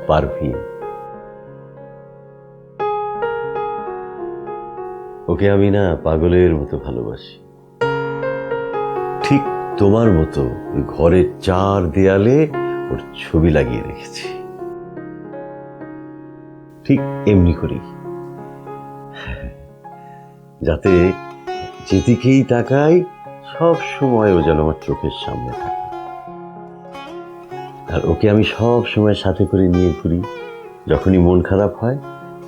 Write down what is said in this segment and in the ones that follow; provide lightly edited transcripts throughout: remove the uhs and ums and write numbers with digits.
পারভিন। ওকে আমি না পাগলের মতো ভালোবাসি, ঠিক তোমার মতো ওই ঘরের 4 দেয়ালে ওর ছবি লাগিয়ে রেখেছি, ঠিক এমনি করেই, যাতে যেদিকেই তাকাই সব সময় ও যেন আমার চোখের সামনে থাকে। আর ওকে আমি সব সময় সাথে করে নিয়ে ঘুরি, যখনই মন খারাপ হয়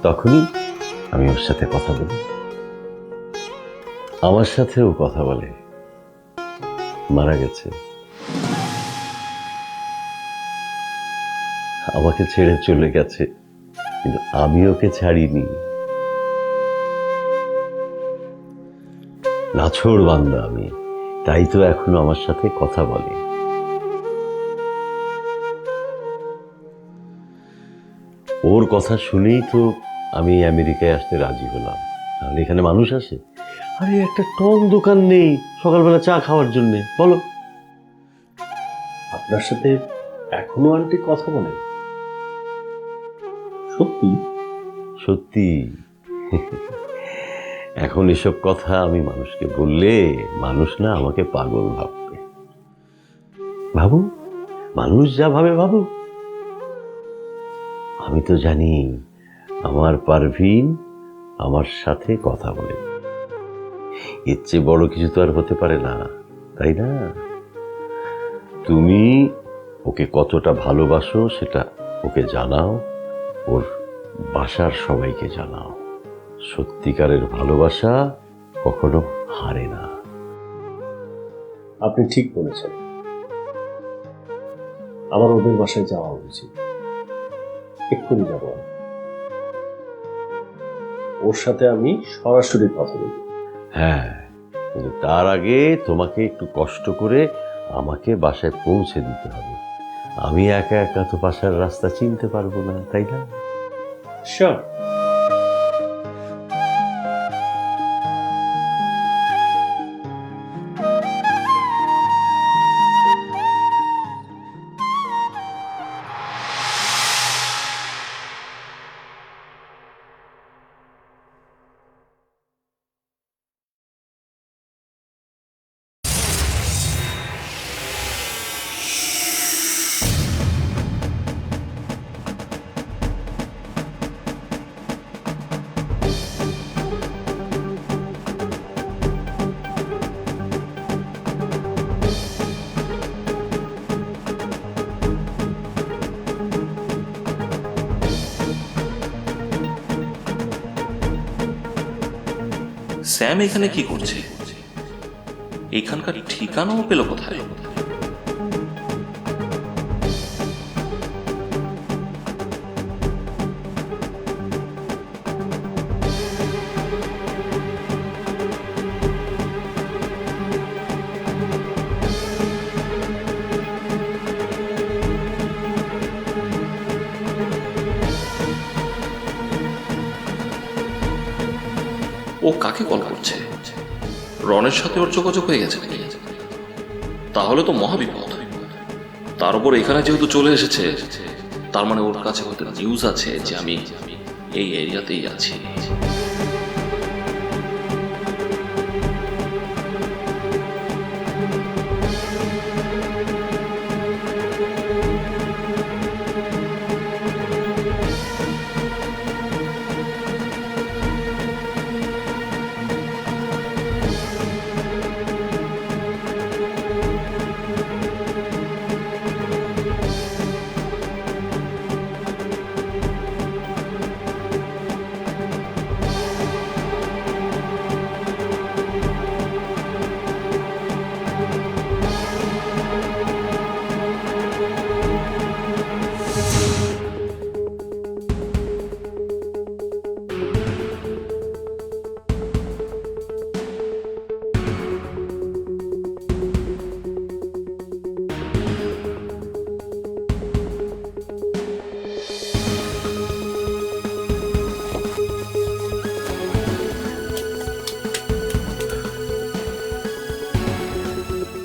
তখনই আমি ওর সাথে কথা বলি। আমার সাথেও কথা বলে, মারা গেছে, আমাকে ছেড়ে চলে গেছে, কিন্তু আমি ওকে ছাড়িনি। নাছোড় বান্দা আমি, তাই তো এখনো আমার সাথে কথা বলে। ওর কথা শুনেই তো আমি আমেরিকায় আসতে রাজি হলাম, তাহলে এখানে মানুষ আসে? আরে একটা টং দোকান নেই সকালবেলা চা খাওয়ার জন্য, বলো? আপনার সাথে এখনো আন্টি কথা বলে? সত্যি? সত্যি। এখন এসব কথা আমি মানুষকে বললে মানুষ না আমাকে পাগল ভাববে। ভাবু, মানুষ যা ভাবে ভাবু, আমি তো জানি আমার পারভিন আমার সাথে কথা বলে। এর চেয়ে বড় কিছু তো আর হতে পারে না, তাই না? তুমি ওকে কতটা ভালোবাসো সেটা ওকে জানাও, ওর বাসার সবাইকে জানাও। সত্যিকারের ভালোবাসা কখনো হারে না। আপনি ঠিক বলেছেন, আমার ওদের বাসায় যাওয়া উচিত। এক্ষুনি যাব, ওর সাথে আমি সরাসরি কথা বলব। হ্যাঁ, কিন্তু তার আগে তোমাকে একটু কষ্ট করে আমাকে বাসায় পৌঁছে দিতে হবে। আমি একা একা তো বাসার রাস্তা চিনতে পারবো না, তাই না? শিওর। স্যাম এখানে কি করছে? এখানকার ঠিকানাও পেল কোথায়? ও কাকে কল করছে? রনের সাথে ওর যোগাযোগ হয়ে গেছে নাকি? তাহলে তো মহাবিপদ। তার উপর এখানে যেহেতু চলে এসেছে, তার মানে ওর কাছে হয়তো নিউজ আছে যে আমি এই এরিয়াতেই আছি।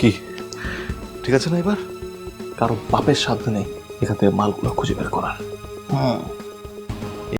কি ঠিক আছে না? এবার কারো বাপের সাধ্য নেই এখান থেকে মালগুলো খুঁজে বের করার। হুম